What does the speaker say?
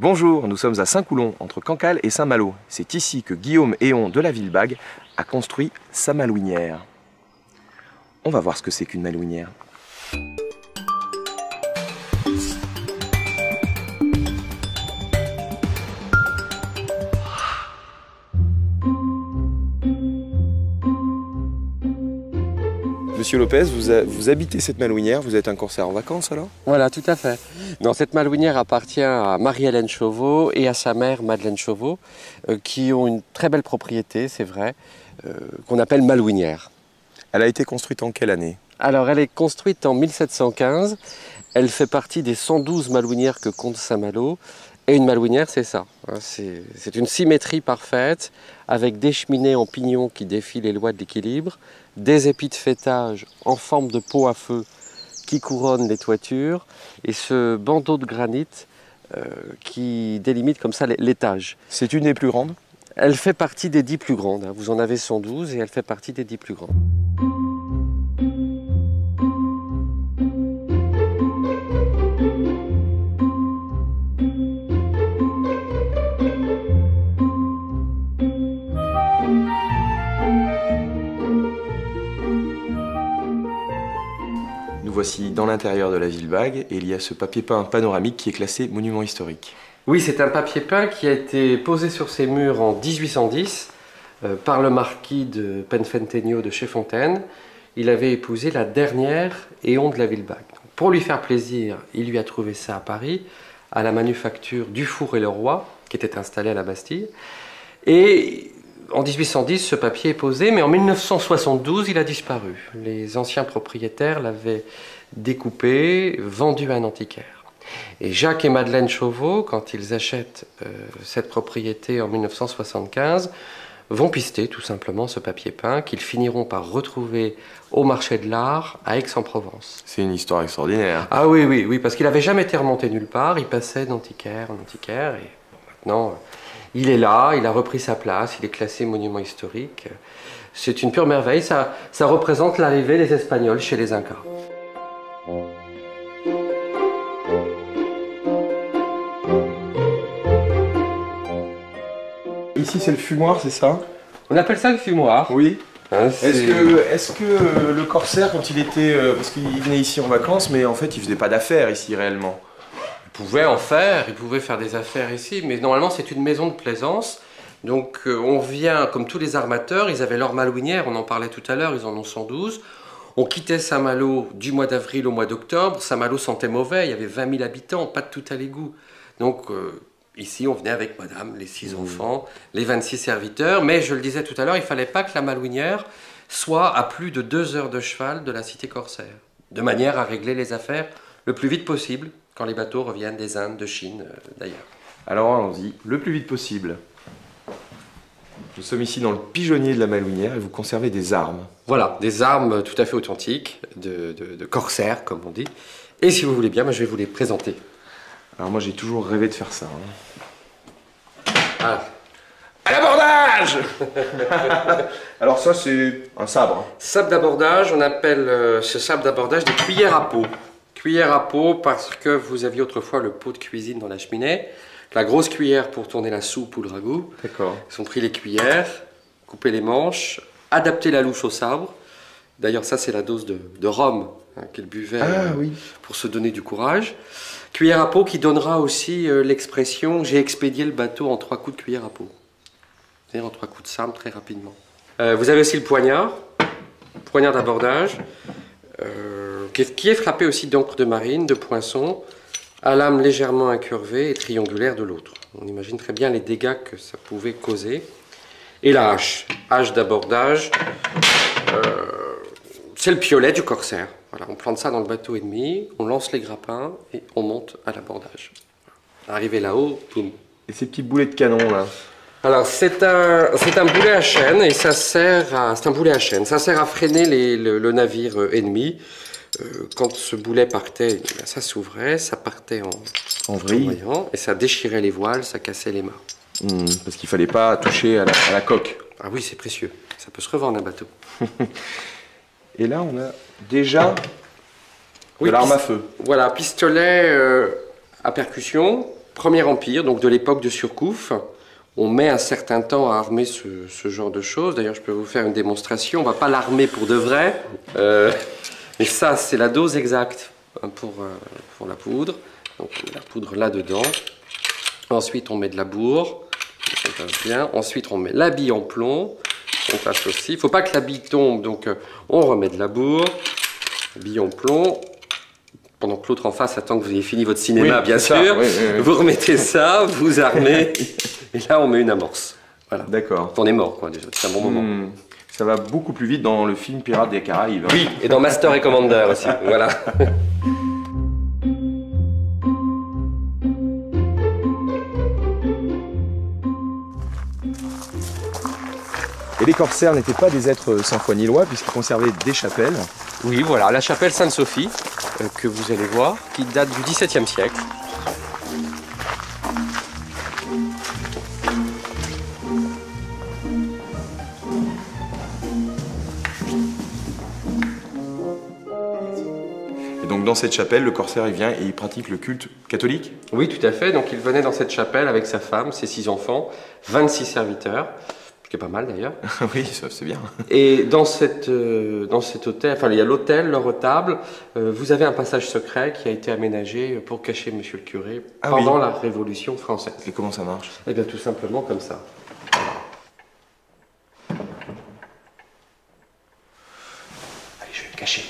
Bonjour, nous sommes à Saint-Coulon, entre Cancale et Saint-Malo. C'est ici que Guillaume Héon de la Villebague a construit sa malouinière. On va voir ce que c'est qu'une malouinière. Monsieur Lopez, vous habitez cette malouinière, vous êtes un corsaire en vacances alors? Voilà, tout à fait. Non, cette malouinière appartient à Marie-Hélène Chauveau et à sa mère Madeleine Chauveau, qui ont une très belle propriété, c'est vrai, qu'on appelle malouinière. Elle a été construite en quelle année? Alors, elle est construite en 1715. Elle fait partie des 112 malouinières que compte Saint-Malo. Et une malouinière, c'est ça. C'est une symétrie parfaite, avec des cheminées en pignon qui défient les lois de l'équilibre, des épis de faîtage en forme de pot à feu qui couronnent les toitures, et ce bandeau de granit qui délimite comme ça l'étage. C'est une des plus grandes? Elle fait partie des 10 plus grandes. Vous en avez 112 et elle fait partie des 10 plus grandes. Nous voici dans l'intérieur de la Villebague et il y a ce papier peint panoramique qui est classé monument historique. Oui, c'est un papier peint qui a été posé sur ces murs en 1810 par le marquis de Penfentenyo de Chez-Fontaine. Il avait épousé la dernière Héon de la Villebague. Pour lui faire plaisir, il lui a trouvé ça à Paris, à la manufacture Dufour et Leroy, qui était installée à la Bastille. Et en 1810, ce papier est posé, mais en 1972, il a disparu. Les anciens propriétaires l'avaient découpé, vendu à un antiquaire. Et Jacques et Madeleine Chauveau, quand ils achètent cette propriété en 1975, vont pister tout simplement ce papier peint qu'ils finiront par retrouver au marché de l'art à Aix-en-Provence. C'est une histoire extraordinaire. Ah oui, oui, oui, parce qu'il n'avait jamais été remonté nulle part, il passait d'antiquaire en antiquaire, et maintenant il est là, il a repris sa place, il est classé monument historique. C'est une pure merveille, ça représente l'arrivée des Espagnols chez les Incas. Ici c'est le fumoir, c'est ça? On appelle ça le fumoir. Oui. Hein, Est-ce que le corsaire, quand il était... parce qu'il venait ici en vacances, mais en fait il faisait pas d'affaires ici réellement. Il pouvait en faire, il pouvait faire des affaires ici, mais normalement c'est une maison de plaisance. Donc on vient, comme tous les armateurs, ils avaient leur malouinière, on en parlait tout à l'heure, ils en ont 112. On quittait Saint-Malo du mois d'avril au mois d'octobre. Saint-Malo sentait mauvais, il y avait 20 000 habitants, pas de tout à l'égout. Donc ici on venait avec madame, les 6 enfants, les 26 serviteurs, mais je le disais tout à l'heure, il ne fallait pas que la malouinière soit à plus de 2 heures de cheval de la cité corsaire, de manière à régler les affaires le plus vite possible, quand les bateaux reviennent des Indes, de Chine, d'ailleurs. Alors allons-y, le plus vite possible. Nous sommes ici dans le pigeonnier de la malouinière et vous conservez des armes. Voilà, des armes tout à fait authentiques, de corsaires, comme on dit. Et si vous voulez bien, moi, je vais vous les présenter. Alors moi j'ai toujours rêvé de faire ça. Ah. À l'abordage. Alors ça c'est un sabre. Sabre d'abordage, on appelle ce sabre d'abordage des cuillères à peau. Cuillère à peau parce que vous aviez autrefois le pot de cuisine dans la cheminée, la grosse cuillère pour tourner la soupe ou le ragoût. D'accord. Ils ont pris les cuillères, coupé les manches, adapté la louche au sabre. D'ailleurs ça c'est la dose de rhum qu'ils buvaient oui. pour se donner du courage. Cuillère à peau qui donnera aussi l'expression « j'ai expédié le bateau en 3 coups de cuillère à peau ». C'est-à-dire en 3 coups de sabre très rapidement. Vous avez aussi le poignard d'abordage. Qui est frappé aussi d'encre de marine, de poinçon, à lame légèrement incurvée et triangulaire de l'autre. On imagine très bien les dégâts que ça pouvait causer. Et la hache d'abordage, c'est le piolet du corsaire. Voilà, on plante ça dans le bateau ennemi, on lance les grappins et on monte à l'abordage. Arrivé là-haut, boum. Et ces petits boulets de canon là? Alors c'est un boulet à chaîne et ça sert à freiner le navire ennemi. Quand ce boulet partait, ça s'ouvrait, ça partait en vrille et ça déchirait les voiles, ça cassait les mâts. Parce qu'il fallait pas toucher à la coque. Ah oui, c'est précieux. Ça peut se revendre un bateau. Et là, on a déjà de l'arme à feu. Voilà, pistolet à percussion, Premier Empire, donc de l'époque de Surcouf. On met un certain temps à armer ce genre de choses. D'ailleurs, je peux vous faire une démonstration. On ne va pas l'armer pour de vrai. Mais ça, c'est la dose exacte pour la poudre. Donc, on met la poudre là-dedans. Ensuite, on met de la bourre. On passe bien. Ensuite, on met la bille en plomb. On passe aussi. Il ne faut pas que la bille tombe, donc on remet de la bourre. Bille en plomb. Pendant que l'autre en face attend que vous ayez fini votre cinéma, bien sûr. Oui. Vous remettez ça, vous armez. Et là, on met une amorce. Voilà. D'accord. On est mort, quoi, déjà. C'est un bon moment. Ça va beaucoup plus vite dans le film Pirates des Caraïbes. Oui, et dans Master et Commander aussi. Voilà. Et les corsaires n'étaient pas des êtres sans foi ni loi, puisqu'ils conservaient des chapelles. Oui, voilà, la chapelle Sainte-Sophie, que vous allez voir, qui date du XVIIe siècle. Et donc dans cette chapelle, le corsaire il vient et il pratique le culte catholique? Oui, tout à fait. Donc il venait dans cette chapelle avec sa femme, ses 6 enfants, 26 serviteurs. Ce qui est pas mal d'ailleurs. Oui, c'est bien. Et dans cet hôtel, enfin il y a l'hôtel, le retable, vous avez un passage secret qui a été aménagé pour cacher monsieur le curé pendant la Révolution française. Et comment ça marche? Eh bien tout simplement comme ça. Allez, je vais me cacher.